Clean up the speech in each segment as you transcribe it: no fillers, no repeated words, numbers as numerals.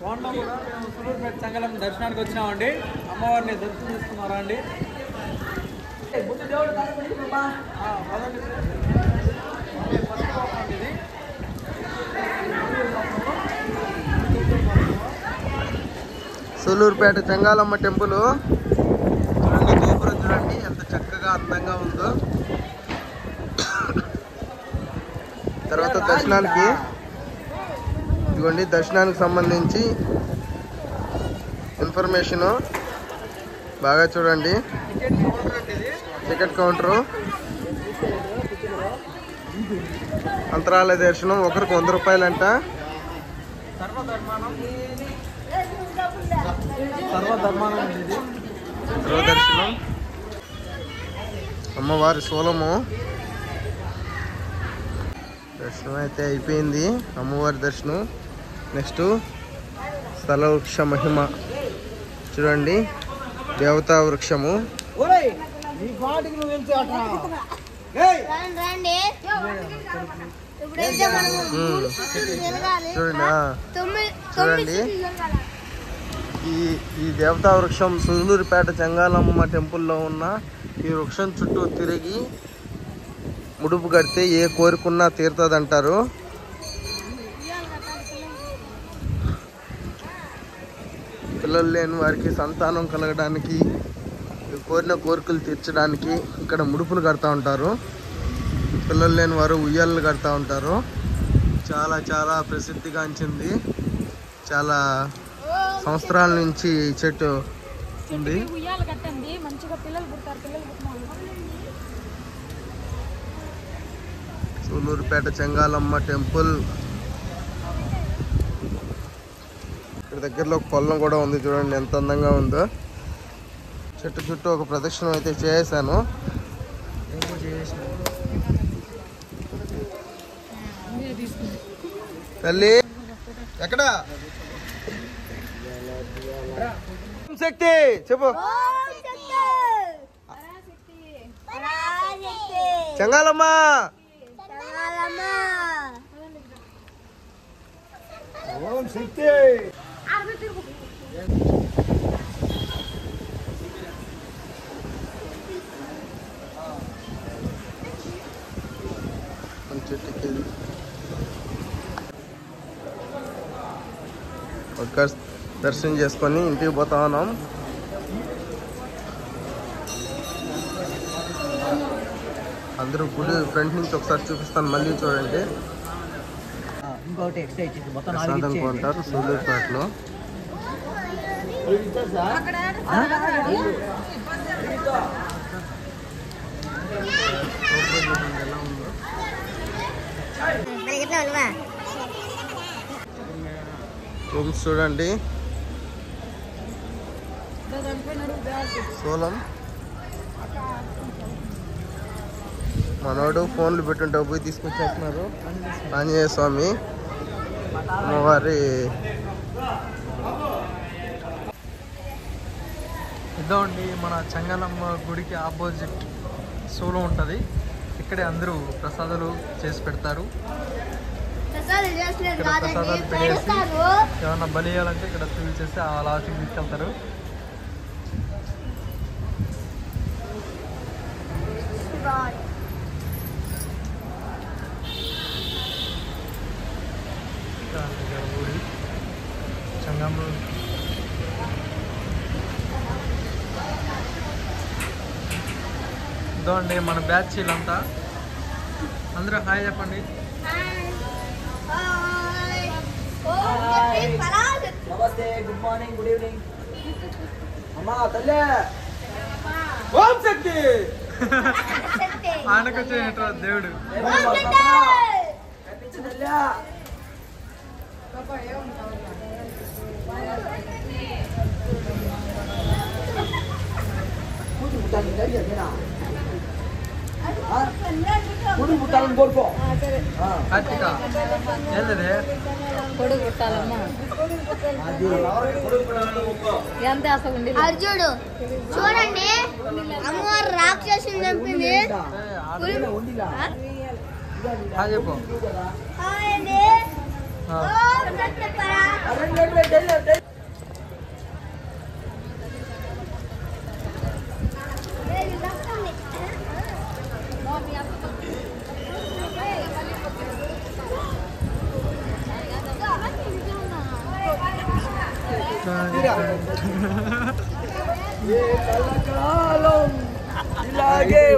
బాగున్నాం కూడా మేము సూలూరుపేట చెంగలం దర్శనానికి వచ్చినామండి. అమ్మవారిని దర్శనం చేసుకున్నారా అండి? సూలూరుపేట చెంగాలమ్మ టెంపుల్ చూడండి, గోపురం చూడండి ఎంత చక్కగా అందంగా ఉందో. తర్వాత దర్శనానికి ఇదిగోండి, దర్శనానికి సంబంధించి ఇన్ఫర్మేషను బాగా చూడండి. టికెట్ కౌంటరు, అంతరాలయ దర్శనం ఒకరికి 100 రూపాయలంట. సర్వదర్శనం, అమ్మవారి శూలము దర్శనం అయితే అయిపోయింది. అమ్మవారి దర్శనం. నెక్స్ట్ స్థల వృక్ష మహిమ చూడండి, దేవతా వృక్షము. చూడండి ఈ దేవతా వృక్షం సూలూరుపేట చెంగాలమ్మ టెంపుల్లో ఉన్న ఈ వృక్షం చుట్టూ తిరిగి ముడుపు కడితే ఏ కోరుకున్నా తీరుతుంది అంటారు. పిల్లలు లేని వారికి సంతానం కలగడానికి, కోరిన కోరికలు తీర్చడానికి ఇక్కడ ముడుపులు కడతా ఉంటారు. పిల్లలు లేని వారు ఉయ్యాలను కడతా ఉంటారు. చాలా చాలా ప్రసిద్ధిగాంచింది. చాలా సంవత్సరాల నుంచి ఈ చెట్టు ఉంది. సూలూరుపేట చెంగాలమ్మ టెంపుల్. ఇక్కడ దగ్గరలో ఒక పొలం కూడా ఉంది, చూడండి ఎంత అందంగా ఉందో. చెట్టు చుట్టూ ఒక ప్రదక్షిణం అయితే చేశాను. తల్లి ఎక్కడ శక్తి చెప్పు. చెంగాలమ్మ ఓం శక్తి. వర్కర్స్ దర్శనం చేసుకొని ఇంటికి పోతా ఉన్నాం. అందరూ గుడి ఫ్రంట్ నుంచి ఒకసారి చూపిస్తాను, మళ్ళీ చూడండి. ప్రసాదం కొంటారు సూలూరుపేటలో. రూమ్స్ చూడండి, సోలం. మనోడు ఫోన్లు పెట్టుంటే పోయి తీసుకొచ్చేస్తున్నారు. ఆంజనేయ స్వామి, అమ్మవారి. ఇద్దామండి మన చెంగాలమ్మ గుడికి ఆపోజిట్ సూలం ఉంటుంది. ఇక్కడే అందరూ ప్రసాదాలు చేసి పెడతారు. ఇక్కడ ప్రసాదాలు పెట్టేసి ఏమన్నా బలి ఇవ్వాలంటే ఇక్కడ ఫిల్ చేసి ఆ లాస్ట్కి తీసుకెళ్తారు. గుడి చెంగమ్మ. ఇదండి మన బ్యాచ్ వీళ్ళంతా. అందరూ హాయ్ చెప్పండి. నమస్తే, గుడ్ మార్నింగ్, గుడ్ ఈవినింగ్. అమ్మా తల్లి ఓం శక్తి. ఆయనకొచ్చే దేవుడు. గుడి పుట్టాలని కోరుకో. కార్తీక ఏంటది? కొడుకు పుట్టాలమ్మా. ఎంత అసలు అర్జుడు చూడండి, అమ్మవారు రాక్షసుని చంపింది. చెప్పు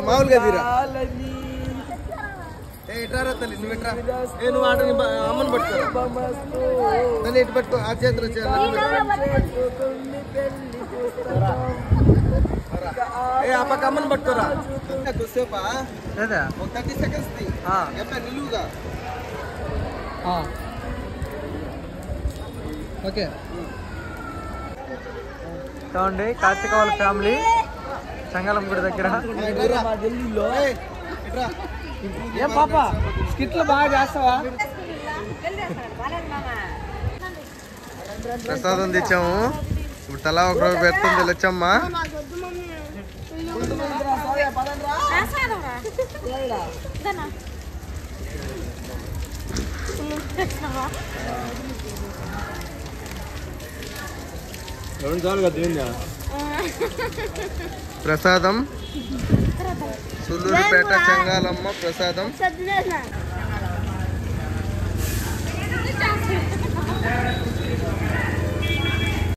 మామూలుగా తీరా ఎట్రా తల్లి నువ్వు ఎట్రా నువ్వు ఆటని అమ్మని పట్టుకోరా నన్ను ఎటు పట్టుకో ఆ చేతిలో ఆ పక్క అమ్మని పట్టుకోరా కొద్దిసేపా ఒక 30 seconds ఎట్లా నిలువుగా ఓకే చూడండి కార్తిక వాళ్ళ ఫ్యామిలీ చంగాలం గుడి దగ్గర. ఢిల్లీలో ఏం పాప స్కిట్లు బాగా చేస్తావా? ప్రసాదం తెచ్చాము. ఇప్పుడు తలా ఒక రోజు పెడుతుంది లచ్చమ్మ. ప్రసాదం సుళ్ళూరుపేట చెంగాలమ్మ ప్రసాదం.